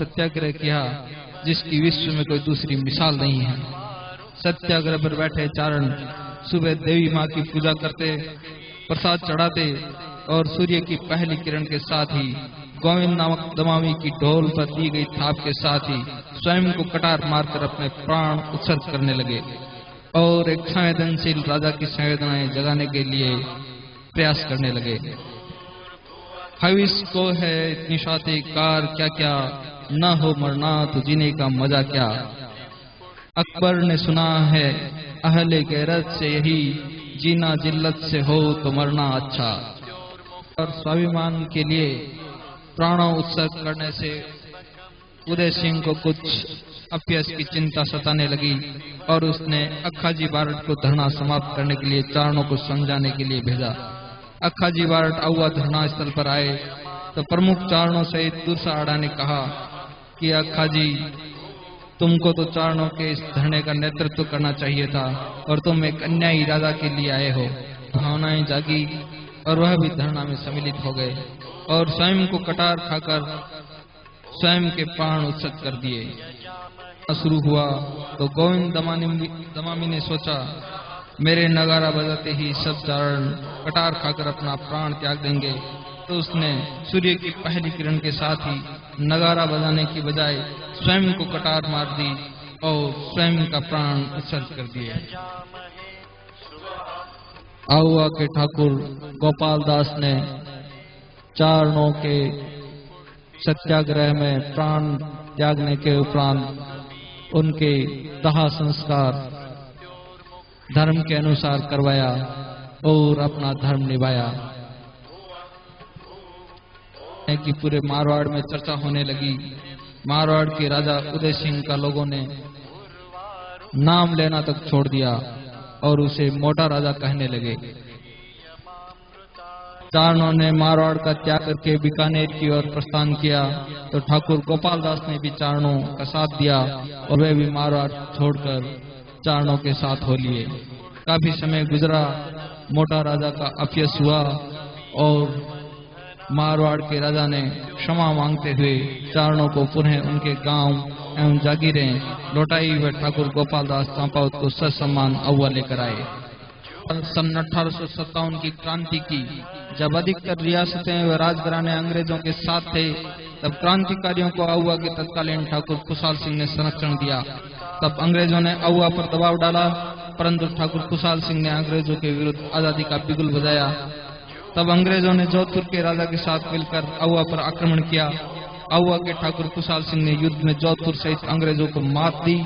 सत्याग्रह किया जिसकी विश्व में कोई दूसरी मिसाल नहीं है। सत्याग्रह पर बैठे चारण सुबह देवी माँ की पूजा करते, प्रसाद चढ़ाते और सूर्य की पहली किरण के साथ ही गोविंद नामक दमामी की ढोल पर दी गई थाप के साथ ही स्वयं को कटार मारकर अपने प्राण उत्सर्ग करने लगे और एक संवेदनशील राजा की संवेदनाएं जगाने के लिए प्रयास करने लगे। हविस को है इतनी शादी कार क्या क्या, न हो मरना तो जीने का मजा क्या। अकबर ने सुना है अहले गैरत से यही, जीना जिल्लत से हो तो मरना अच्छा। और स्वाभिमान के लिए प्राणों उत्सर्ग करने से उदय सिंह को कुछ अपयश की चिंता सताने लगी और उसने अक्खाजी बारट को धरना समाप्त करने के लिए चारणों को समझाने के लिए भेजा। अक्खाजी बारट आउआ धरना स्थल पर आए तो प्रमुख चारणों सहित दुर्साड़ा ने कहा कि अक्खाजी, तुमको तो चारणों के इस धरने का नेतृत्व करना चाहिए था और तुम एक अन्यायी राजा के लिए आए हो। भावनाएं जागी और वह भी धरना में सम्मिलित हो गए और स्वयं को कटार खाकर स्वयं के प्राण उत्सर्ग कर दिए। शुरू हुआ तो गोविंद दमामी ने सोचा मेरे नगारा बजाते ही सब चारण कटार खाकर अपना प्राण त्याग देंगे, तो उसने सूर्य की पहली किरण के साथ ही नगारा बजाने की बजाय स्वयं को कटार मार दी और स्वयं का प्राण उत्सर्ग कर दिए। आहुआ के ठाकुर गोपाल दास ने चारणों के सत्याग्रह में प्राण त्यागने के उपरांत उनके दाह संस्कार धर्म के अनुसार करवाया और अपना धर्म निभाया। कि पूरे मारवाड़ में चर्चा होने लगी। मारवाड़ के राजा उदय सिंह का लोगों ने नाम लेना तक छोड़ दिया और उसे मोटा राजा कहने लगे। चारणों ने मारवाड़ का त्याग करके बीकानेर की ओर प्रस्थान किया तो ठाकुर गोपाल दास ने भी चारणों का साथ दिया और वे भी मारवाड़ छोड़कर चारणों के साथ हो लिए। काफी समय गुजरा, मोटा राजा का अपयश हुआ और मारवाड़ के राजा ने क्षमा मांगते हुए चारणों को पुनः उनके गांव एवं जागीरें लौटाई व ठाकुर गोपाल दास चंपावत को ससम्मान अव्वा लेकर आए। सन 1857 की क्रांति की जब अधिकतर रियासतें व राजघराने अंग्रेजों के साथ थे, तब क्रांतिकारियों को अव्वा के तत्कालीन ठाकुर खुशहाल सिंह ने संरक्षण दिया। तब अंग्रेजों ने अव्वा पर दबाव डाला, परंतु ठाकुर खुशहाल सिंह ने अंग्रेजों के विरुद्ध आजादी का बिगुल बजाया। तब अंग्रेजों ने जोधपुर के राजा के साथ मिलकर अव्वा पर आक्रमण किया। अव्वा के ठाकुर खुशहाल सिंह ने युद्ध में जोधपुर सहित अंग्रेजों को मात दी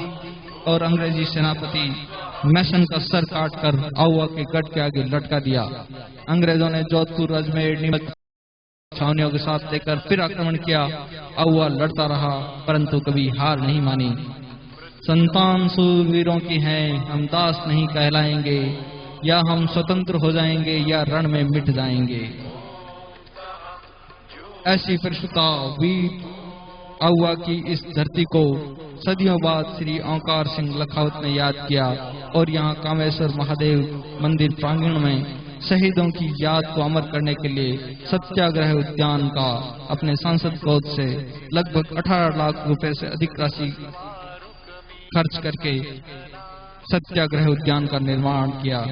और अंग्रेजी सेनापति मैसन का सर काटकर अव्वा के गढ़ के आगे लटका दिया। अंग्रेजों ने जोधपुर, अजमेर, नीमच छावनियों के साथ लेकर फिर आक्रमण किया। अव्वा लड़ता रहा परंतु कभी हार नहीं मानी। संतान सूरवीरों की हैं, हम दास नहीं कहलाएंगे, या हम स्वतंत्र हो जाएंगे या रण में मिट जाएंगे। ऐसी परिशुद्धता वीर अव्वा की इस धरती को सदियों बाद श्री ओंकार सिंह लखावत ने याद किया और यहाँ कामेश्वर महादेव मंदिर प्रांगण में शहीदों की याद को अमर करने के लिए सत्याग्रह उद्यान का अपने सांसद कोष से लगभग 18 लाख रुपए से अधिक राशि खर्च करके सत्याग्रह उद्यान का निर्माण किया।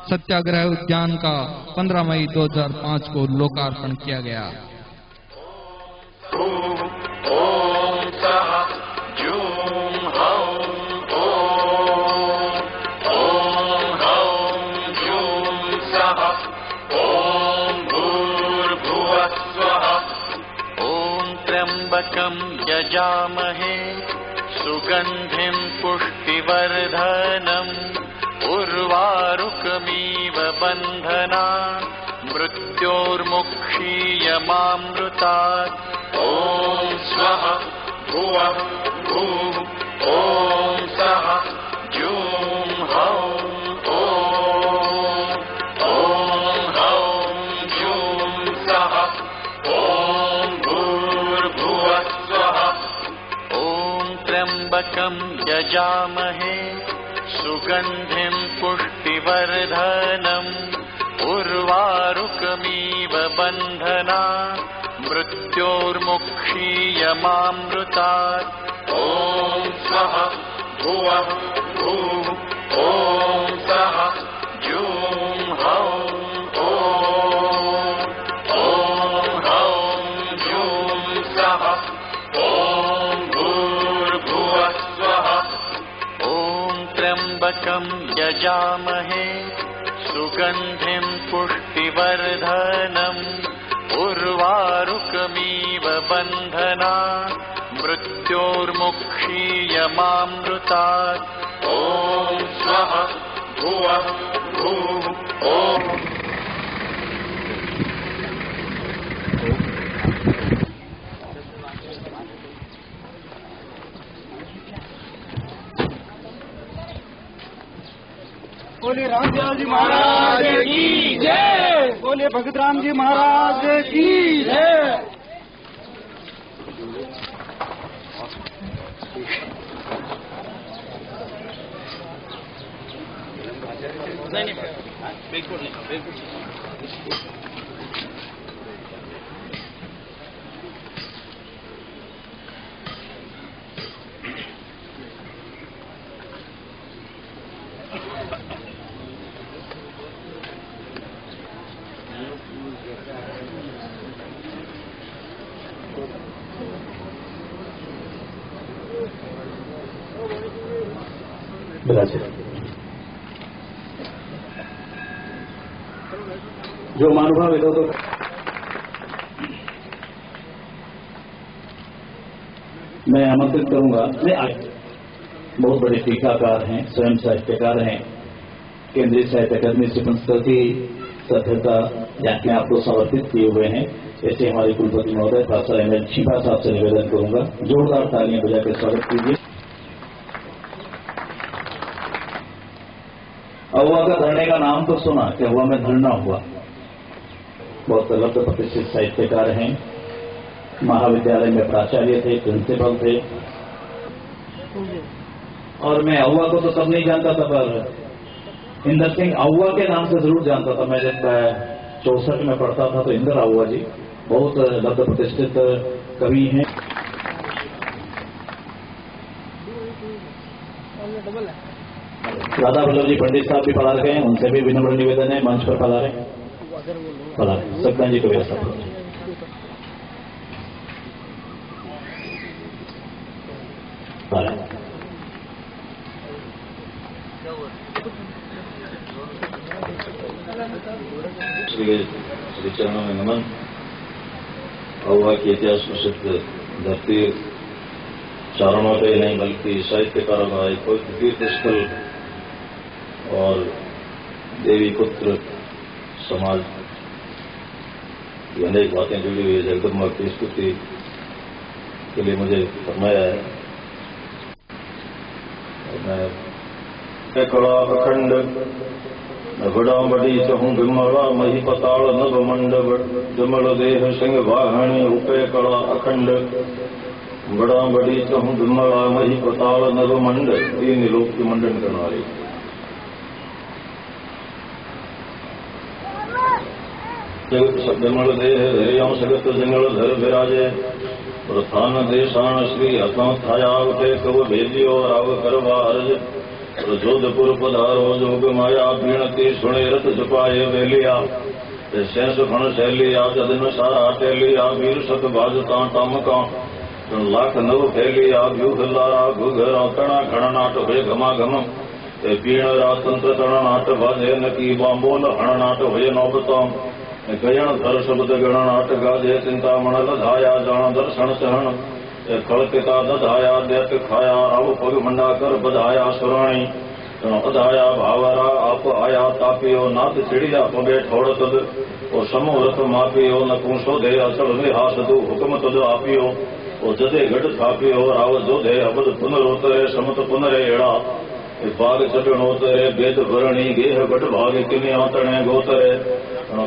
सत्याग्रह उद्यान का 15 मई 2005 को लोकार्पण किया गया। त्र्यंबकं यजामहे सुगंधिं पुष्टिवर्धनम् उर्वारुकमिव बन्धना मृत्योर्मुक्षीयमामृतात्। ॐ स्वः भुवः भूः ॐ सः जूं हौं ॐ हौं जूं सः ॐ भूर्भुवः स्वः। ॐ त्र्यंबकं यजामहे सुगंधिं पुष्टिवर्धनम् उर्वारुकमिव बन्धना मृत्योर्मुक्षीयमामृतात् ॐ स्वः भुवः भूः ॐ सः जूं हौं ॐ हौं जूं सः ॐ भूर्भुवः स्वः ॐ त्र्यम्बकं यजामहे सुगन्धिं पुष्टिवर्धनम् उर्वारुकमिव बन्धनात् मृत्योर्मुक्षीयमामृतात् ॐ स्वः भुवः भूः ॐ बोले रामदेव जी महाराज की जय। बोले भगत राम जी महाराज की जय। जो महानुभाव इधर तो मैं आमंत्रित करूंगा। मैं बहुत बड़े टीकाकार हैं, स्वयं साहित्यकार हैं, केंद्रीय साहित्य अकादमी से संस्कृति सभ्यता याज्ञा आपको समर्पित किए हुए हैं। ऐसे हमारे कुलपति महोदय प्रोफेसर एम.एल. छिपा साहब से निवेदन करूंगा, जोरदार तालियां बजाकर स्वागत कीजिए। अहुआ का धरने का नाम तो सुना कि अहुआ में धरना हुआ। बहुत लब्ध प्रतिष्ठित साहित्यकार हैं, महाविद्यालय में प्राचार्य थे, प्रिंसिपल थे। और मैं अहुआ को तो तब नहीं जानता था, पर इंदर सिंह अहुआ के नाम से जरूर जानता था। मैं जब 64 में पढ़ता था तो इंदर अहुआ जी बहुत लब्ध प्रतिष्ठित कवि हैं। राधा वल्लभ जी पंडित साहब भी पधार गए हैं, उनसे भी विनम्र निवेदन है मंच पर पधारे। सत्यनारायण जी को व्यवस्था श्री चरणों में नमन। अहुआ की इतिहास प्रसिद्ध धरती चारणों पे नहीं बल्कि साहित्यकारों का एक तीर्थ स्थल और देवी पुत्र समाज की अनेक बातें जुड़ी हुई है। जगदम्बा की स्तुति के लिए मुझे फरमाया है। और मैं कड़ा अखंड बड़ा बड़ी चहूं बिमला मही पताल नभ मंडप जमल देह सिंह वाहणी उपे कड़ा अखंड बड़ा बड़ी चहूं बिमला मही पताल नभ मंड। तीन लोक की मंडन करने वाली जमल देह हरियां सगत जंगल धर विराजे प्रथान देशान श्री हथों थाया उठे कव भेजियो राव करवा अर्ज जोधपुर पधारो जोग माया पीणती सुणे रथ जपाए वेलिया शेष फण शैलिया जदन सारा टेलिया वीर सत बाजता टामका लाख नव फैलिया व्यूह लारा घुघरा कणा खण नाट भय घमा घम पीण रातंत्र तण नाट बाजे नकी बांबोल हण नाट भय नौबता गयण धर शब्द गण नाट गाजे चिंता मणल धाया जान दर्शन सहन कल्पिता दधाया दैत खाया राव पग मंडा कर बधाया सुराणी अधाया भावरा आप आया तापियो नाथ चिड़िया पगे ठोड़ तद ओ समो रथ मापियो न कूसो दे असल विहास दो हुक्म तद आपियो ओ जदे गढ़ थापियो राव जोधे अबद पुनरोतरे समत पुनरे एड़ा बाग चढ़ोतरे वेद भरणी गेह बट भाग किने आतणे गोतरे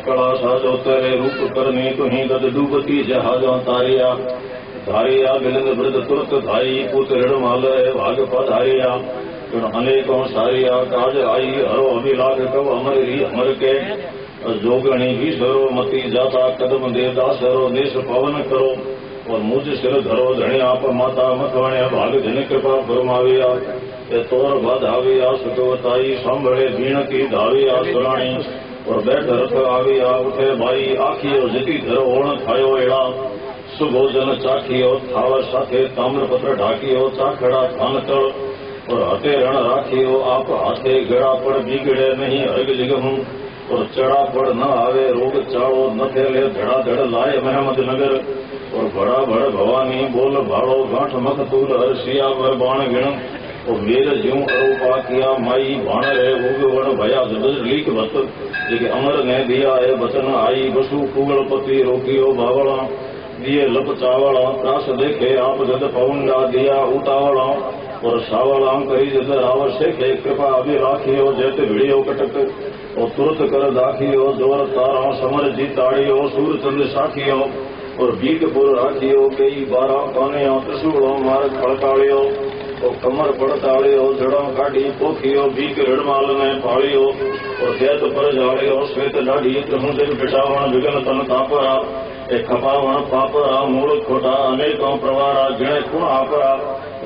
कड़ा साजोतरे रूप करनी तुही गद डूबती जहाजा तारिया धारिया मिलन वृद्ध तुरत धाई पुत ऋण माल भाग पधारिया अनेकों सारिया काज आई हरो अभिलाख कव अमर री अमर के जोगणी भी सरो मती जाता कदम दे दासरो देश पवन करो और मुझ सिर धरो धणे आप माता मथवाणे भाग जन कृपा फरमाविया ए तोर बाधाविया सुखवताई सांभळे बीणती धाविया सुराणी और बैठ रथ आविया उठे भाई आखियो जती धर ओण थायो एड़ा सुभोजन चाखियो थावर साथे ताम्रपत्र ढाकियो चाखड़ा थान तल और हते रण राखियो आप हाथे गड़ा पड़ बिगड़े नहीं अर्ग जिगहूं और चढ़ा पड़ न आवे रोग चाड़ो न थेले धड़ा धड़ लाए महमद नगर और बड़ा बड़ भवानी बोल भाड़ो गांठ मख तूल हर्षिया पर बाण गिण और मेर ज्यों अरूपा किया माई बाण रे उग वण भया जबज लीक बत जेके अमर ने दिया है बचन आई बसु कुगल पति रोकियो बावला दिए लप चावला त्रास देखे आप जद पवंगा दिया उतावला और सावला करी जद रावशे के कृपा अभी राखियो जैते भिड़ियो कटक और तुरत कर दाखियो जोर तारा समर जीताड़ियो सूर चंद साखियो और बीकपुर राखियो कई 12 काने त्रिशूलो मार्ग फड़काड़ियो और कमर पड़ताड़ियो जड़ों काढ़ी पोखियो बीक रणमाल ने पाड़ियो और जैत पर जाड़ियो श्वेत डाढ़ी त्रिमुंदिर बिठावण विघन तन तापरा एक खपावण पापरा मूल खोटा अनेकों प्रवारा गिणे कुण आपरा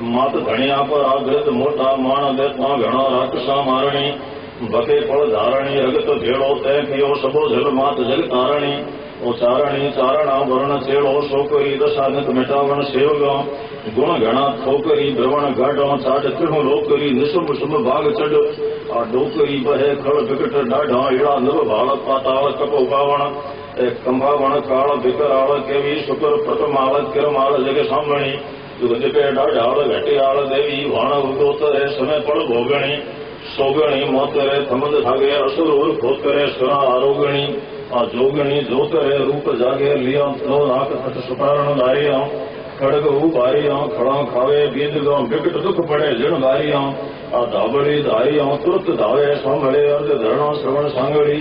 मात धणिया पर आग्रत मोटा माण देता घणो राक्षसा मारणी बके फल धारणी रगत भेड़ो तय कियो सबो जल मात जग तारणी ओ चारणी चारणा वर्ण चेड़ो शोकरी दशानक मिटावण सेवगा गुण घणा ठोकरी भ्रवण गाढ़ो चाट त्रिहु लोकरी निशुभ शुभ भाग चढ़ आ डोकरी बहे खड़ विकट डाढ़ा एड़ा नव भाल पाताल कप उगावण एक कंभावण काल विकराल केवी शुक्र प्रथमाल किरमाल जग सामणी जुगजपे डाढ़ाल घटियाल देवी वाण उगोतरे समय पड़ भोगणी सोगणी मोतरे थमद थागे असुर खोतरे सुरा आरोगणी आ जोगणी जोतरे रूप जागे लिया नो नाक हट सुपारण दारिया खड़ग उबारिया खड़ा खावे बीज गो विकट दुख पड़े जण दारिया आ धाबड़ी धारिया तुरत धावे सांभळे अर्ध धरणा श्रवण सांगड़ी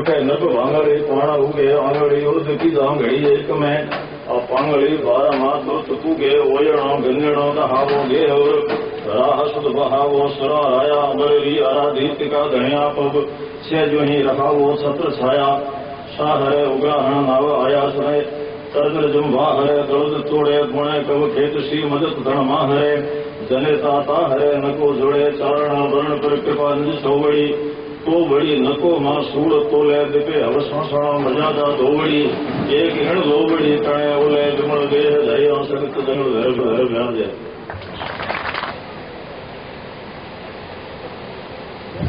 उठे नभ भांगड़ी पाण उगे आंगड़ी उर्द की दांगड़ी एक में आ पांगड़ी 12 माह तुरत पूगे ओयणो गंजणो नहावो गे और राह सुध बहावो सुरा राया बरेरी आराधित का धनिया पग छे जो ही रहावो छत्र छाया साहरे उग्राहण नाव आया समय तरंग जुम्भा हरे दर्द तोड़े गुणे कव खेत सी मदद धन माहरे जने ताता हरे नको जोड़े चारण वर्ण पर कृपा निज सोवड़ी तो बड़ी नको मां सूड़ तोले दिपे अवसासण मजादा दोवड़ी एक हिण दोवड़ी तणे ओले विमल देह दया सगत जन धर धर व्याजे।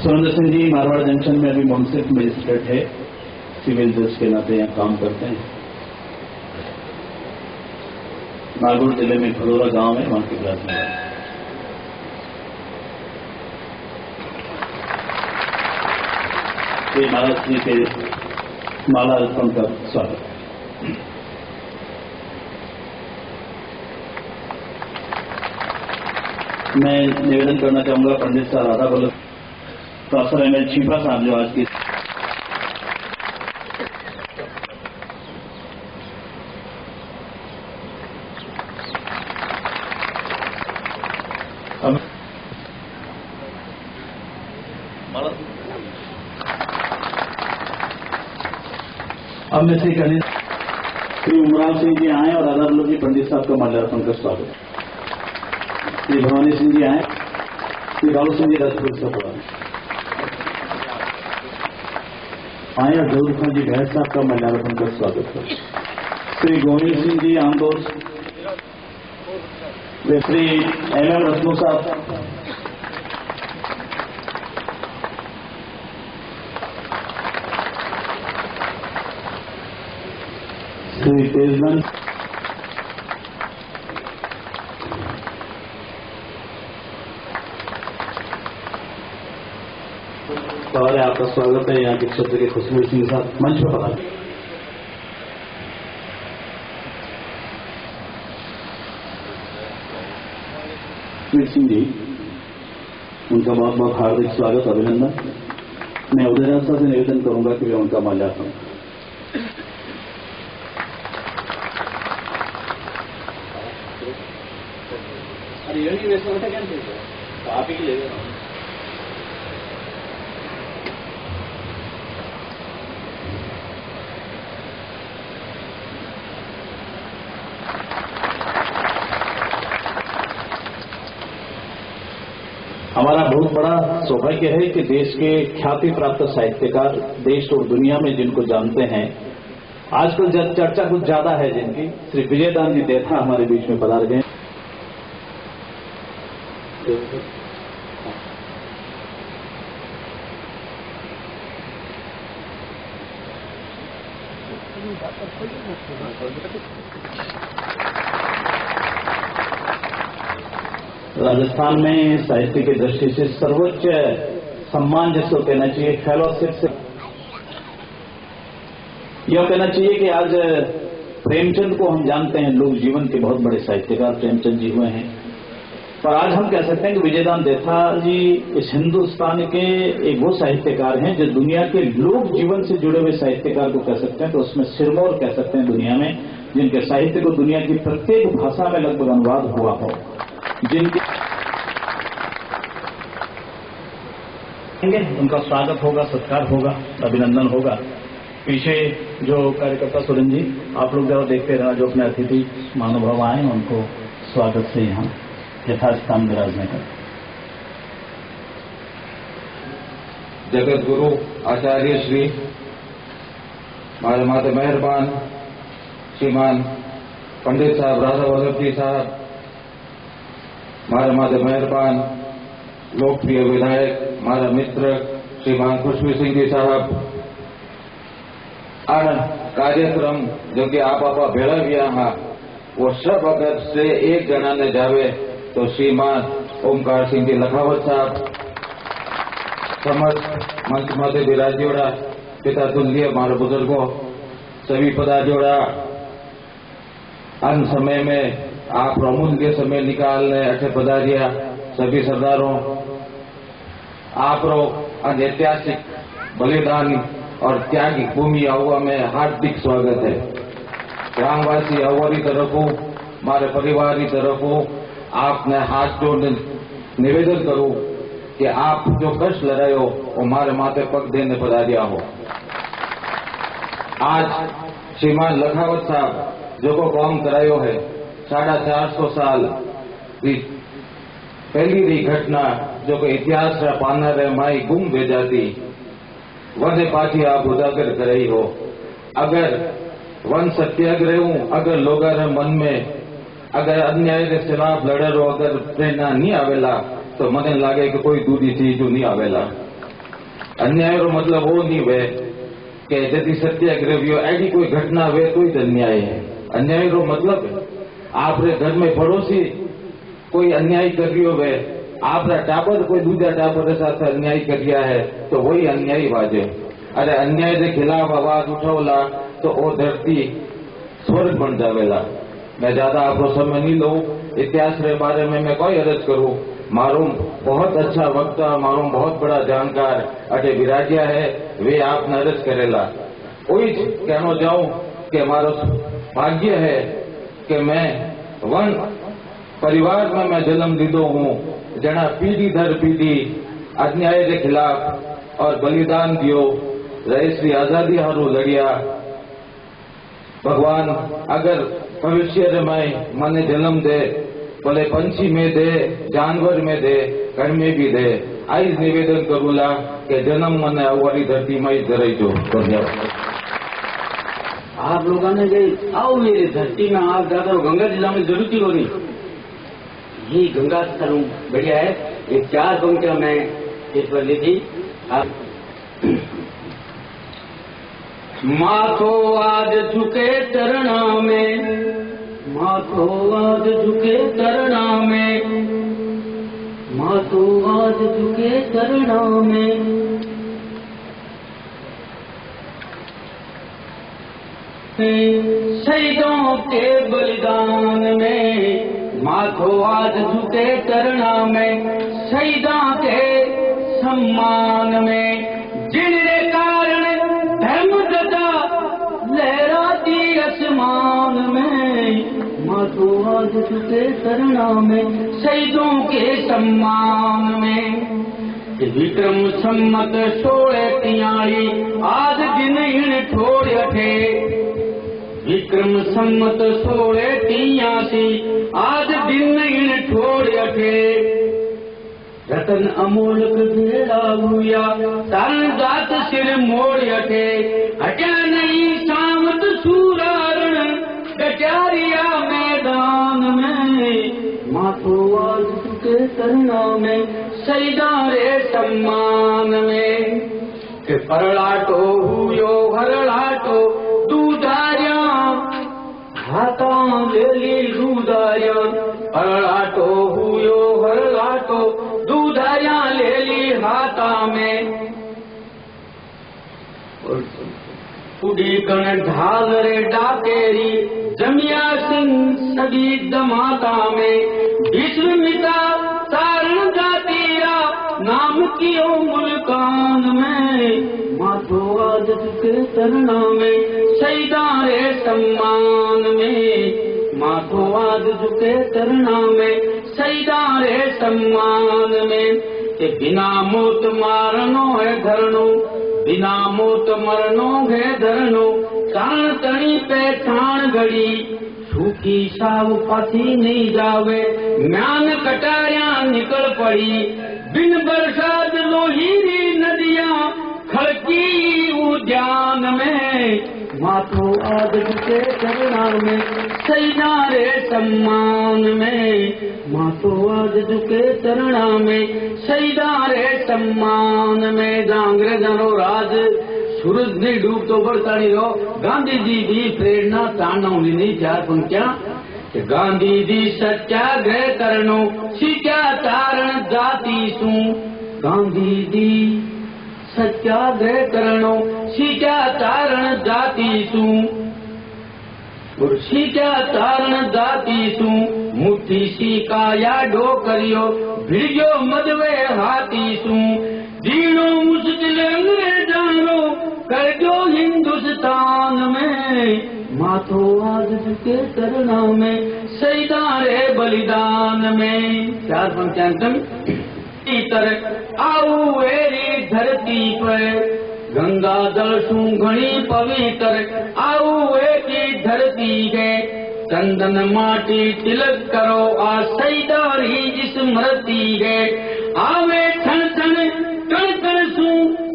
सुरेंद्र सिंह जी मारवाड़ जंक्शन में अभी मुंसिफ मजिस्ट्रेट है, सिविल जज के नाते यहाँ काम करते हैं। नागौर जिले में खड़ोरा गांव है, वहां की बिरादरी है। श्री महाराज जी के माला अर्पण का स्वागत। मैं निवेदन करना चाहूंगा पंडित साहब Radha Vallabh professor M L Chhipa साहब जो आज की अब मैं श्री उमराव सिंह जी आए और राधा वल्लभ जी पंडित साहब का माल्यार्पण का स्वागत। श्री भवानी सिंह जी आए, श्री बाबू सिंह जी राजपुर से पढ़ा आए और जरूर खान जी भैंस साहब का माल्यार्पण का स्वागत कर। श्री गोविंद सिंह जी आमदोर, वे श्री एम रत्नू साहब, श्री तेजबंद, और आपका स्वागत है। यहाँ के क्षेत्र के खुशबू सिंह साहब मंच पर पधारें। सिंह जी, उनका बहुत बहुत हार्दिक स्वागत, अभिनंदन। मैं उदयराज साहब से निवेदन करूंगा कि वे उनका माल्यार्पण। आप ही ले हमारा बहुत बड़ा सौभाग्य है कि देश के ख्याति प्राप्त साहित्यकार देश और दुनिया में जिनको जानते हैं, आजकल चर्चा कुछ ज्यादा है जिनकी, श्री विजयदान जी देथा हमारे बीच में पधार गए। राजस्थान में साहित्य की दृष्टि से सर्वोच्च सम्मान जिसको कहना चाहिए, फेलोशिप से यह कहना चाहिए कि आज प्रेमचंद को हम जानते हैं, लोक जीवन के बहुत बड़े साहित्यकार प्रेमचंद जी हुए हैं, पर आज हम कह सकते हैं कि विजयदान देथा जी इस हिंदुस्तान के एक वो साहित्यकार हैं जो दुनिया के लोक जीवन से जुड़े हुए साहित्यकार को कह सकते हैं, तो उसमें सिरमौर कह सकते हैं दुनिया में, जिनके साहित्य को दुनिया की प्रत्येक भाषा में लगभग अनुवाद हुआ हो, जिनके उनका स्वागत होगा, सत्कार होगा, अभिनंदन होगा। पीछे जो कार्यकर्ता सुरेंद्र जी, आप लोग जरा देखते रहना, जो अपने अतिथि महानुभाव आए उनको स्वागत से यहाँ यथास्थान विराजने का। जगत गुरु आचार्य श्री मारे माते मेहरबान श्रीमान पंडित साहब राधा वल्लभ जी साहब, मारे माते मेहरबान लोकप्रिय विधायक मारा मित्र श्रीमान खुशबू सिंह जी साहब, और कार्यक्रम जो कि आप भेड़ा गया हाँ वो सब अगर से एक जना ने जावे तो श्रीमान ओमकार सिंह जी लखावत साहब, समस्त मंच मध्य विराजोड़ा पिता तुल्य मारो बुजुर्गों, सभी पदाजोड़ा, अन्य समय में आप अमूल्य समय निकालने अच्छे पधारिया सभी सरदारों, आप ऐतिहासिक बलिदान और त्यागी भूमि आहुआ में हार्दिक स्वागत है। ग्रामवासी आहुआ की तरफ हमारे परिवार की तरफ आपने हाथ जोड़ निवेदन करूं कि आप जो कष्ट लड़ाए हो वो हमारे माथे पग देने पधारिया हो। आज श्रीमान लखावत साहब जो को काम करायो है 450 साल की पहली री घटना जो कि इतिहास रा पाना रे माई गुम दे जाती वने पाछी आप उजागर कराई हो। अगर वन सत्याग्रह हूं, अगर लोगों रे मन में अगर अन्याय के खिलाफ लड़ो अगर प्रेरणा नहीं आवेला तो मने लागे कि कोई दूसरी चीज नहीं आवेला। अन्याय रो मतलब वो नहीं वे कि यदि सत्याग्रह ऐसी कोई घटना वे तो ही अन्याय है। अन्याय रो मतलब आपरे घर में पड़ोसी कोई अन्याय कर रही हो, वे आपरा टाबर कोई दूसरा टाबर के साथ अन्याय कर दिया है तो वही अन्यायी बाजे। अरे अन्याय के खिलाफ आवाज उठावला तो वो धरती स्वर्ग बन जावेला। मैं ज्यादा आपको समय नहीं लूं, इतिहास के बारे में मैं कोई अर्ज करूं, मारूं बहुत अच्छा वक्ता, मारूं बहुत बड़ा जानकार अटे विराजिया है, वे आपने अर्ज करेला। वही कहना चाहूं कि मारो भाग्य है कि मैं वन परिवार में मैं जन्म लीधो हूं जना पीढ़ी दर पीढ़ी अन्याय के खिलाफ और बलिदान दियो, रईस आजादी हारू लड़िया। भगवान अगर भविष्य में मने जन्म दे, भले पंछी में दे, जानवर में दे, घर में भी दे, आई निवेदन करूला कि जन्म मने अवारी धरती में ही जराई जो। आप लोगों ने गई आओ मेरी धरती में, आप ज्यादा गंगा जिला में जरूर की होनी, ये गंगा स्थल बढ़िया है। ये 4 पंक्तियां मैं इस पर लिखी। माथो आज झुके चरणा में, माथो आज झुके चरणा में, माथो आज झुके चरणा में, शहीदों के बलिदान में, माथो आज झुके चरणा में, शहीदों के सम्मान में, जिनके कारण धर्म ध्वजा लहराती आसमान में, माथो आज झुके चरणा में, शहीदों के सम्मान में। विक्रम सम्मत 1643 आज दिन इन ठोड़ थे, विक्रम सम्मत 1683 आज दिन इन ठोड़ थे, रतन अमोलक भेड़ा हुआ तारण जात सिर मोड़ अठे हटिया नहीं सामत सूरारण गटारिया मैदान में माथो आज के करना में सैदारे सम्मान में के परलाटो हुयो हरलाटो दूधारिया हाथा लेली दूधारिया परलाटो हुयो हरलाटो दूधारिया लेली हाथा में उड़ी कण ढाल रे डाकेरी जमिया सिंह सभी दमाता में विश्वमिता तारण जातीरा नाम कियो मुल्कान में माथो आदत के तरना में शहीदारे सम्मान में माथो आदत के तरना में शहीदारे सम्मान में के बिना मौत मारनो है धरनो बिना मौत मरनो है धरनो ताण तणी पहचान घड़ी सूखी साव पाथी नहीं जावे म्यान कटारिया निकल पड़ी बिन बरसात लोहीरी नदियां खड़की उद्यान में माथो आदत के चरणा में सैनारे सम्मान में माथो आदत के चरणा में सैनारे सम्मान में जांगरे जनो राज सूरज ने डूब तो बढ़ता नहीं रहो गांधी जी भी प्रेरणा ताना नहीं चार पंक्तियां गांधी जी सत्याग्रह करनो सीख्या तारण जाति सू गांधी जी सत्याग्रह करणो सीख्या तारण जाति सू और सीख्या तारण जाति सू मुट्ठी सीका याडो करियो भिड़ियो मदवे हाथी सू जीनो मुश्किल अंग्रेजानो कर दो हिंदुस्तान में माथो आदत के करना में शहीदारे बलिदान में चार पंचायतन इतर आओ वेरी धरती पर गंगा जल सू घणी पवित्र आओ वेरी धरती है चंदन माटी तिलक करो आ शहीदारी स्मृति है आवे ठन ठन कण कण सू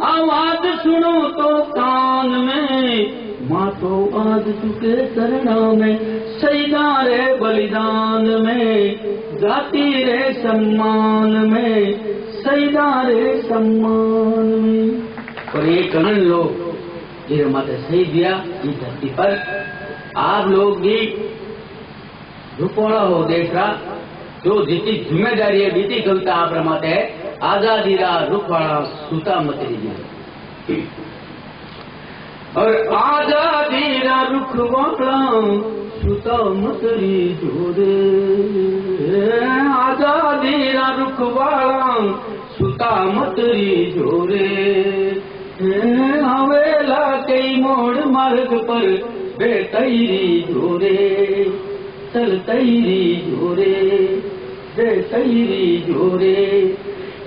आवाज सुनो तो कान में माथो आदत के चरणा में शहीदारे बलिदान में जाति रे सम्मान में शहीदारे सम्मान में और ये करण लोग ये माता शहीद दिया इस धरती पर आप लोग भी रुपड़ा हो देश का जो जितनी जिम्मेदारी है बीती कविता आप रमाते है आजादी रा रुखवाड़ा सूता मत लीजिए और आजादी रा रुखवाड़ा सूता मतरी जोरे आजादी रा रुखवाड़ा सूता मतरी जोरे हवेला कई मोड़ मार्ग पर बेतैरी जोरे चल तैरी जोरे बेतैरी जोरे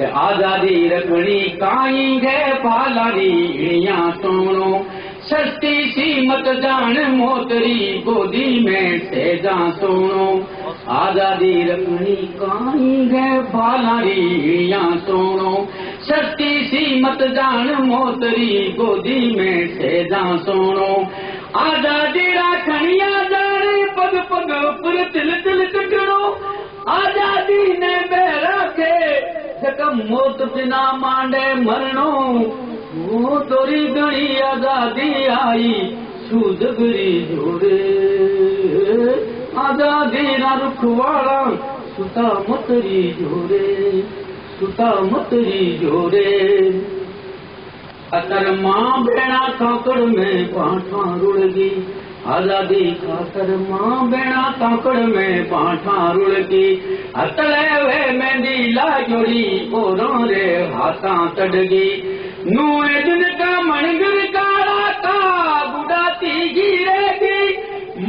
आजादी रखड़ी काई गए पालारी इणिया सोनो सस्ती सी मत जान मोतरी गोदी में सेजा सोनो आजादी रखड़ी काई गए पालारी इणिया सोनो सस्ती सी मत जान मोतरी गोदी में सेजा सोनो आजादी राखणिया जाने पग पग पर तिल तिल कटणो आजादी ने बेरा के जकम मौत बिना मांडे मरणो वो तोरी गणी आजादी आई सूदगरी जोड़े आजादी ना रुखवाड़ा सुता मतरी जोड़े सुता मतरी जोड़े अतर मां बेड़ा काकड़ में पाठा रुड़गी आजादी खातर मां बेड़ा काकड़ में पाठा रुड़गी अतले वे मेहंदी लाजोड़ी ओरों रे हाथा तड़गी नूए दिन का मणगर काला का बुढ़ाती गिरेगी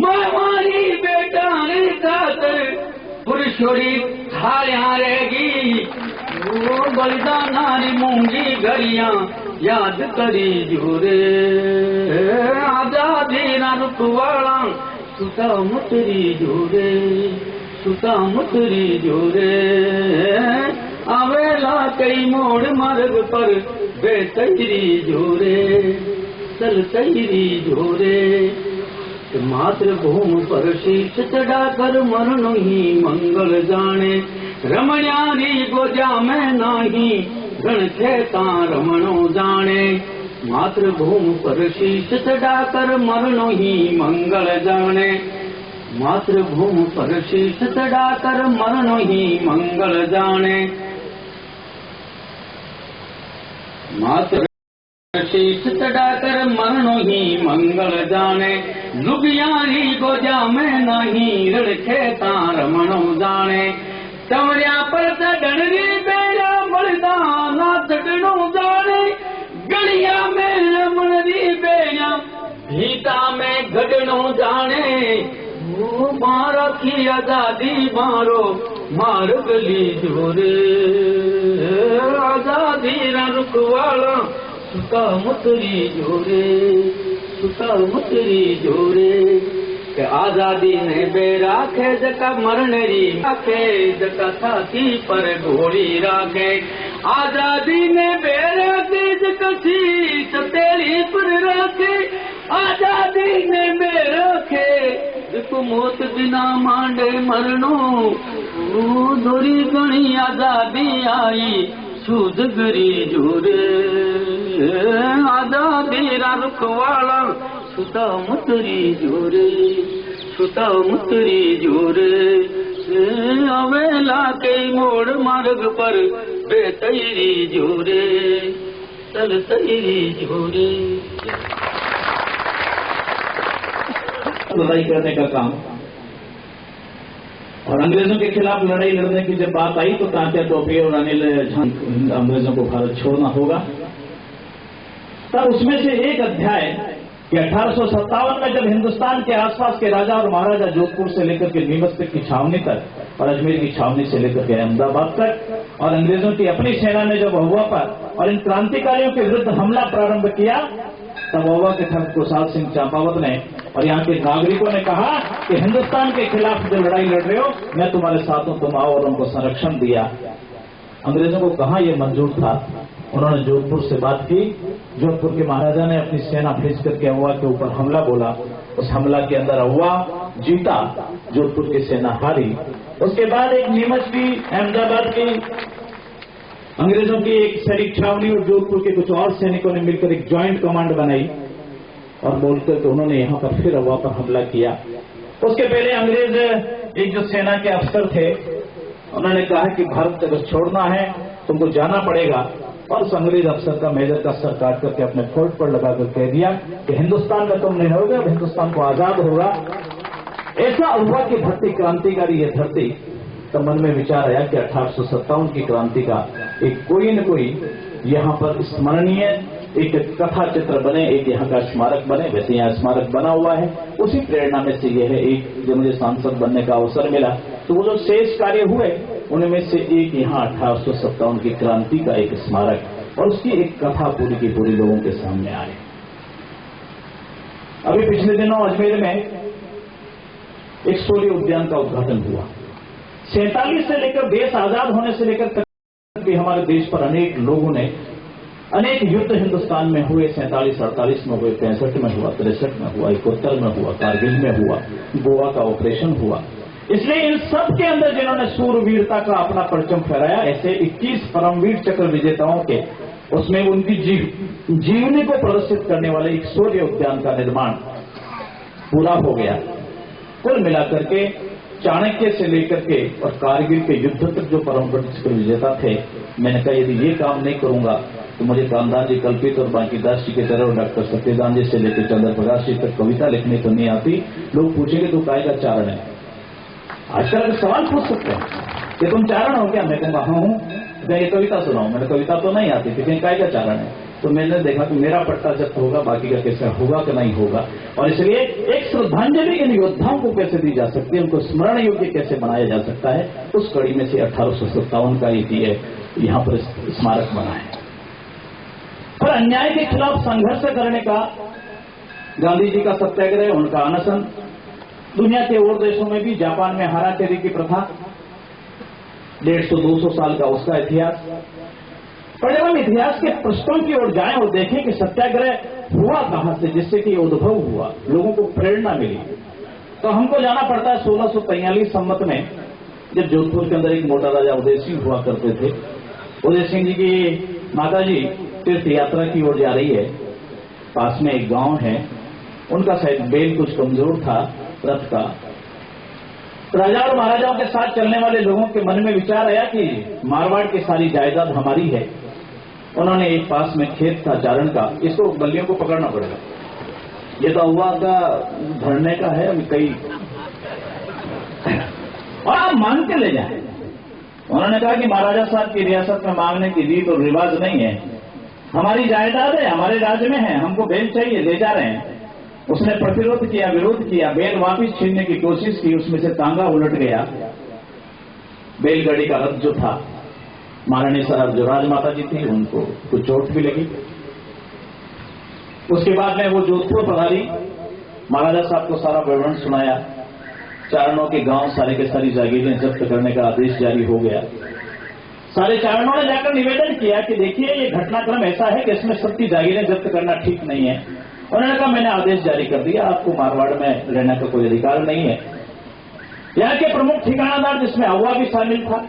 मावारी बेटा ने खातर पुरुषोरी थालियां रहेगी वो बलिदानारी मूंगी घड़ियां याद करी जोरे आजादी ना रुकवाड़ा सुता मतरी जोरे सुता मतरी जोरे आवेला कई मोड़ मार्ग पर वे तैरी जोरे चल तैरी जोरे। मातृभूमि पर शीश चढ़ाकर मरण ही मंगल जाने। रमण्यारी गोजा में नाही गण खेता रमणो जाने। मातृभूमि पर शीश चढ़ाकर मरण ही मंगल जाने। मातृभूमि पर शीश चढ़ाकर मरण ही मंगल जाने। मातृ शीश चढ़ाकर मरण ही मंगल जाने। लुगियारी गोजा में नहीं रण खेता रमणो जाने। चमरिया पर चढ़न री बेड़ा मरदा ना चढ़नो जाने। गलिया में रमण री बेड़ा भीता में गढ़नो जाने। मारा की आजादी मारो मार गली जोरे। आजादी रुखवाला सुता मुतरी जोरे सुता मुतरी जोरे। के आजादी ने बेराखे जका मरनेरी राखे जका छाती पर गोली राखे। आजादी ने बेराखे जका शीश तेरी पर राखे। आजादी ने बेराखे जको मौत बिना मांडे मरनो। दोरी घणी आजादी आई सूद गरी जोरे। आजादी रुखवाला सुता मुतरी जोरे सुता मुतरी जोरे। अवेला के मोड़ मार्ग पर बेतैरी जोरे चल तैरी जोरे। लड़ाई करने का काम और अंग्रेजों के खिलाफ लड़ाई लड़ने की जब बात आई तो तात्या टोपे और अनिल अंग्रेजों को भारत छोड़ना होगा। तब उसमें से एक अध्याय कि 1857 में जब हिंदुस्तान के आसपास के राजा और महाराजा जोधपुर से लेकर के नीमच तक की छावनी तक और अजमेर की छावनी से लेकर के अहमदाबाद तक और अंग्रेजों की अपनी सेना ने जब महुआ पर और इन क्रांतिकारियों के विरुद्ध हमला प्रारंभ किया, तब महुआ के ठग कुशाल सिंह चंपावत ने और यहाँ के नागरिकों ने कहा कि हिंदुस्तान के खिलाफ जो लड़ाई लड़ रहे हो मैं तुम्हारे साथ हूं, तुम आओ, और उनको संरक्षण दिया। अंग्रेजों को कहाँ ये मंजूर था। उन्होंने जोधपुर से बात की। जोधपुर के महाराजा ने अपनी सेना भेज करके अहुआ के ऊपर हमला बोला। उस हमला के अंदर अहुआ जीता, जोधपुर की सेना हारी। उसके बाद एक नीमच की, अहमदाबाद की अंग्रेजों की एक सैनिक छावनी और जोधपुर के कुछ और सैनिकों ने मिलकर एक ज्वाइंट कमांड बनाई और बोलकर तो उन्होंने यहाँ पर फिर अहुआ पर हमला किया। उसके पहले अंग्रेज एक जो सेना के अफसर थे उन्होंने कहा कि भारत अगर छोड़ना है तुमको जाना पड़ेगा, और उस अंग्रेज अफसर का मेजर का सर काट करके अपने फोर्ट पर लगाकर कह दिया कि हिंदुस्तान में तुम नहीं रहोगे, अब हिंदुस्तान को आजाद होगा। ऐसा अहुआ की धरती, क्रांतिकारी ये धरती, तो मन में विचार आया कि 1857 की क्रांति का एक कोई न कोई यहाँ पर स्मरणीय एक कथा चित्र बने, एक यहाँ का स्मारक बने। वैसे यहाँ स्मारक बना हुआ है। उसी प्रेरणा में से यह एक जो मुझे सांसद बनने का अवसर मिला, तो वो जो शेष कार्य हुए उनमें से एक यहाँ 1857 की क्रांति का एक स्मारक और उसकी एक कथा पूरी की पूरी लोगों के सामने आई। अभी पिछले दिनों अजमेर में एक सूर्य उद्यान का उद्घाटन हुआ। 47 से लेकर देश आजाद होने से लेकर तक भी हमारे देश पर अनेक लोगों ने अनेक युद्ध हिंदुस्तान में हुए। 47-48 में हुए, 65 में हुआ, 63 में हुआ, 71 में हुआ, कारगिल में हुआ, गोवा का ऑपरेशन हुआ। इसलिए इन सब के अंदर जिन्होंने सूरवीरता का अपना परचम फहराया, ऐसे 21 परमवीर चक्र विजेताओं के उसमें उनकी जीवनी को प्रदर्शित करने वाले एक सूर्य उद्यान का निर्माण पूरा हो गया। कुल मिलाकर के चाणक्य से लेकर के और कारगिल के युद्ध तक जो परमवीर चक्र विजेता थे, मैंने कहा यदि ये काम नहीं करूंगा तो मुझे कामदान जी कल्पित और बाकी दास जी के तरह और डॉक्टर सत्यदान जी से लेकर चंद्र प्रकाश जी तक कविता लिखनी तो नहीं आती। लोग पूछेंगे तो काय का चारण है। आजकल के सवाल पूछ सकते हैं कि तुम चारण हो क्या? मैं कहूँगा हाँ हूँ। मैं ये कविता सुनाऊं? मैंने कविता तो नहीं आती थी, काय का चारण है? तो मैंने देखा कि मेरा पट्टा जब्त होगा, बाकी का कैसे होगा कि नहीं होगा। और इसलिए एक श्रद्धांजलि इन योद्धाओं को कैसे दी जा सकती है, उनको स्मरण योग्य कैसे बनाया जा सकता है, उस कड़ी में से 1857 का ये यहाँ पर स्मारक बना है। और अन्याय के खिलाफ संघर्ष करने का गांधी जी का सत्याग्रह, उनका अनशन, दुनिया के और देशों में भी, जापान में हारातेरी की प्रथा, 150-200 साल का उसका इतिहास, पर जब हम इतिहास के पृष्ठों की ओर जाएं और देखें कि सत्याग्रह हुआ कहां से, जिससे कि उद्भव हुआ, लोगों को प्रेरणा मिली, तो हमको जाना पड़ता है 1643 संवत में, जब जोधपुर के अंदर एक मोटा राजा उदय सिंह हुआ करते थे। उदय सिंह जी की माता जी तीर्थ यात्रा की ओर जा रही है, पास में एक गांव है, उनका शायद बैल कुछ कमजोर था रथ का। राजा और महाराजाओं के साथ चलने वाले लोगों के मन में विचार आया कि मारवाड़ की सारी जायदाद हमारी है। उन्होंने एक पास में खेत था चारण का, इसको बल्लियों को पकड़ना पड़ेगा, ये तो अव्वा का धरने का है, अभी कई और आप मांग के ले जाए। उन्होंने कहा कि महाराजा साहब की रियासत में मांगने की रीत और रिवाज नहीं है, हमारी जायदाद है, हमारे राज्य में है, हमको बैल चाहिए, ले जा रहे हैं। उसने प्रतिरोध किया, विरोध किया, बैल वापिस छीनने की कोशिश की, उसमें से तांगा उलट गया, बैलगाड़ी का रथ जो था, महारानी साहब जो राजमाता जी थी उनको कुछ चोट भी लगी। उसके बाद में वो जोधपुर पधारी, महाराजा साहब को सारा विवरण सुनाया, चारणों के गांव सारे के सारी जागीरें जब्त करने का आदेश जारी हो गया। सारे चारणों ने जाकर निवेदन किया कि देखिए ये घटनाक्रम ऐसा है कि इसमें सबकी जागीरें जब्त करना ठीक नहीं है। उन्होंने कहा मैंने आदेश जारी कर दिया, आपको मारवाड़ में रहने का कोई अधिकार नहीं है। यहाँ के प्रमुख ठिकानादार जिसमें अव्वा भी शामिल था,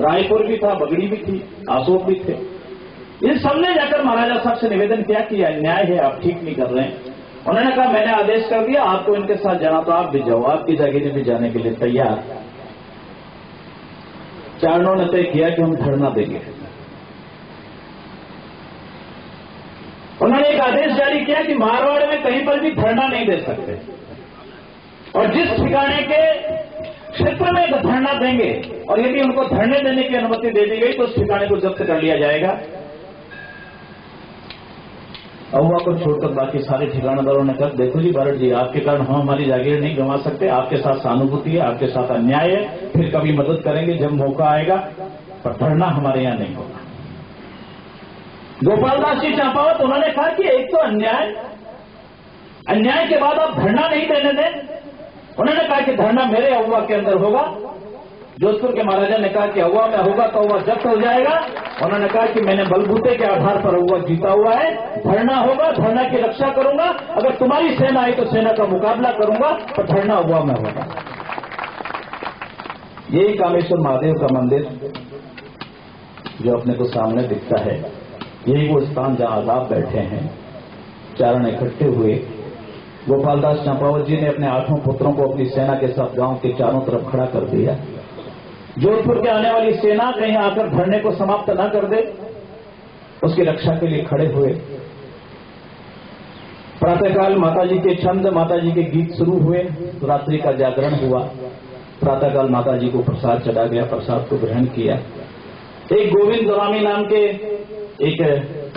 रायपुर भी था, बगड़ी भी थी, अशोक भी थे, इन सबने जाकर महाराजा साहब से निवेदन किया कि अन्याय है, आप ठीक नहीं कर रहे हैं। उन्होंने कहा मैंने आदेश कर दिया, आपको इनके साथ जाना तो आप भी जाओ, आपकी जागीरें भी जाने के लिए तैयार। चारणों ने तय किया कि हम धरना देंगे। उन्होंने एक आदेश जारी किया कि मारवाड़ में कहीं पर भी धरना नहीं दे सकते, और जिस ठिकाने के क्षेत्र में धरना देंगे और यदि उनको धरने देने की अनुमति दे दी गई तो उस ठिकाने को जब्त कर लिया जाएगा। अव्वा को छोड़कर बाकी सारे ठिकानेदारों ने कहा देखो जी बारट जी, आपके कारण हम हमारी जागीर नहीं गंवा सकते, आपके साथ सहानुभूति है, आपके साथ अन्याय है, फिर कभी मदद करेंगे जब मौका आएगा, पर धरना हमारे यहां नहीं होगा। गोपालदास जी चंपावत उन्होंने कहा कि एक तो अन्याय के बाद आप धरना नहीं देने दें। उन्होंने कहा कि धरना मेरे अव्वा के अंदर होगा। जोधपुर के महाराजा ने कहा कि अव्वा में होगा तो अव्वा जब्त हो जाएगा। उन्होंने कहा कि मैंने बलबूते के आधार पर अव्वा जीता हुआ है, धरना होगा, धरना की रक्षा करूंगा, अगर तुम्हारी सेना आई तो सेना का मुकाबला करूंगा, पर धरना अव्वा में होगा। यही कामेश्वर महादेव का मंदिर जो अपने को सामने दिखता है, यही वो स्थान जहां आप बैठे हैं। चारण इकट्ठे हुए, गोपालदास चंपावत जी ने अपने 8 पुत्रों को अपनी सेना के साथ गांव के चारों तरफ खड़ा कर दिया। जोधपुर के आने वाली सेना कहीं आकर धरने को समाप्त न कर दे, उसकी रक्षा के लिए खड़े हुए। प्रातःकाल माताजी के छंद, माताजी के गीत शुरू हुए, रात्रि का जागरण हुआ। प्रातःकाल माताजी को प्रसाद चढ़ा गया, प्रसाद को ग्रहण किया। एक गोविंद दमामी नाम के एक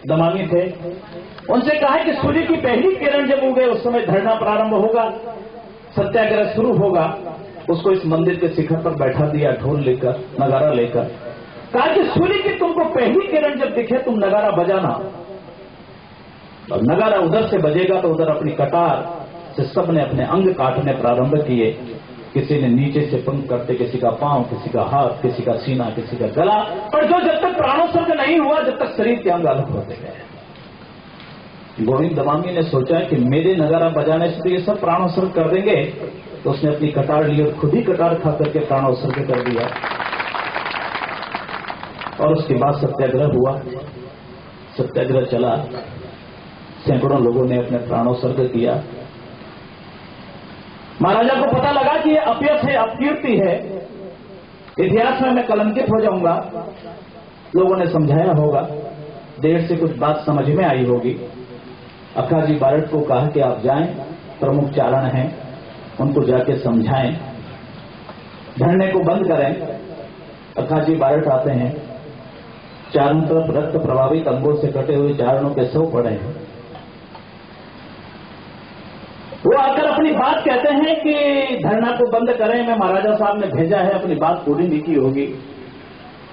दमामी थे, उनसे कहा कि सूर्य की पहली किरण जब उगे उस समय धरना प्रारंभ होगा, सत्याग्रह शुरू होगा। उसको इस मंदिर के शिखर पर बैठा दिया, ढोल लेकर, नगारा लेकर। कहा कि सूर्य की तुमको पहली किरण जब दिखे तुम नगारा बजाना, और नगारा उधर से बजेगा तो उधर अपनी कटार से सबने अपने अंग काटने प्रारंभ किए। किसी ने नीचे से पंख करते, किसी का पांव, किसी का हाथ, किसी का सीना, किसी का गला, पर जो जब तक प्राणोत्सर्ग नहीं हुआ जब तक शरीर के अंग अलग होते गए। गोविंद दमामी ने सोचा कि मेरे नगारा बजाने से तो ये सब प्राणोत्सर्ग कर देंगे, तो उसने अपनी कटार ली और खुद ही कटार खा करके प्राणोत्सर्ग कर दिया। और उसके बाद सत्याग्रह हुआ, सत्याग्रह चला, सैकड़ों लोगों ने अपने प्राणोत्सर्ग किया। महाराजा को पता लगा कि ये अपयश है, अपकीर्ति है, इतिहास में मैं कलंकित हो जाऊंगा। लोगों ने समझाया होगा, देर से कुछ बात समझ में आई होगी। अक्काजी बारट को कहा कि आप जाएं, प्रमुख चारण हैं, उनको जाके समझाएं, धरने को बंद करें। अक्काजी बारट आते हैं, चारों तरफ रक्त प्रभावित अंगों से कटे हुए चारणों के शव पड़े हैं। वो आकर अपनी बात कहते हैं कि धरना को बंद करें, मैं महाराजा साहब ने भेजा है, अपनी बात पूरी नहीं की होगी।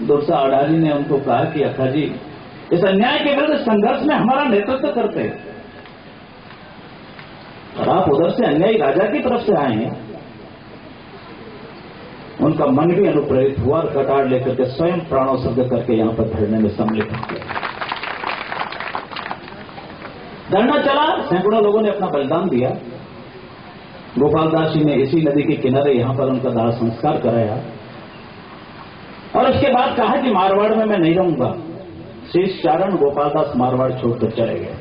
दुर्सा अडारी ने उनको कहा कि अक्काजी इस अन्याय के विरुद्ध संघर्ष में हमारा नेतृत्व करते, और आप उधर से अन्यायी राजा की तरफ से आए हैं। उनका मन भी अनुप्रेरित हुआ और कटार लेकर के स्वयं प्राणोत्सर्ग करके यहां पर धरने में सम्मिलित हो गया। धरना चला, सैकड़ों लोगों ने अपना बलिदान दिया। गोपाल दास जी ने इसी नदी के किनारे यहां पर उनका दाह संस्कार कराया और उसके बाद कहा कि मारवाड़ में मैं नहीं रहूंगा। शेष चारण गोपाल दास मारवाड़ छोड़कर चले गए।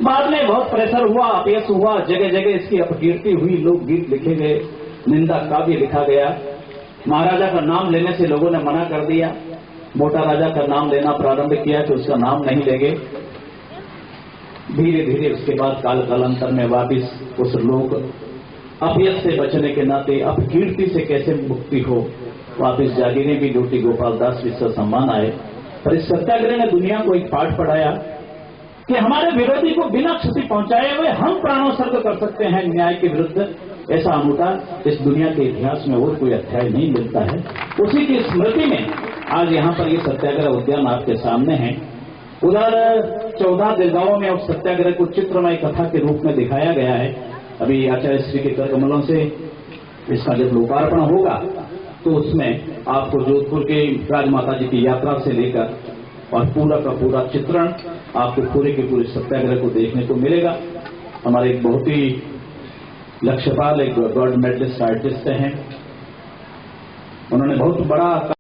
बाद में बहुत प्रेशर हुआ, अपयश हुआ, जगह जगह इसकी अपकीर्ति हुई, लोकगीत लिखे गए, निंदा काव्य लिखा गया। महाराजा का नाम लेने से लोगों ने मना कर दिया। मोटा राजा का नाम लेना प्रारंभ किया कि उसका नाम नहीं लेंगे। धीरे धीरे उसके बाद कालांतर में वापिस उस लोग अपयश से बचने के नाते अपकीर्ति से कैसे मुक्ति हो, वापिस जागीरें भी लूटी, गोपाल दास विश्व सम्मान आए। पर इस सत्याग्रह ने दुनिया को एक पाठ पढ़ाया कि हमारे विरोधी को बिना क्षति पहुंचाए हुए हम प्राणोत्सर्ग कर सकते हैं न्याय के विरुद्ध। ऐसा अनूठा इस दुनिया के इतिहास में और कोई अध्याय नहीं मिलता है। उसी की स्मृति में आज यहाँ पर ये सत्याग्रह उद्यान आपके सामने है। उधर 14 दीर्घाओं में उस सत्याग्रह को चित्रमय कथा के रूप में दिखाया गया है। अभी आचार्य श्री के कर कमलों से इसका जब लोकार्पण होगा तो उसमें आपको जोधपुर के राजमाता जी की यात्रा से लेकर और पूरा का पूरा चित्रण आपको पूरे के पूरे सत्याग्रह को देखने को मिलेगा। हमारे एक बहुत ही लक्ष्यपाल, एक गोल्ड मेडलिस्ट आर्टिस्ट हैं, उन्होंने बहुत बड़ा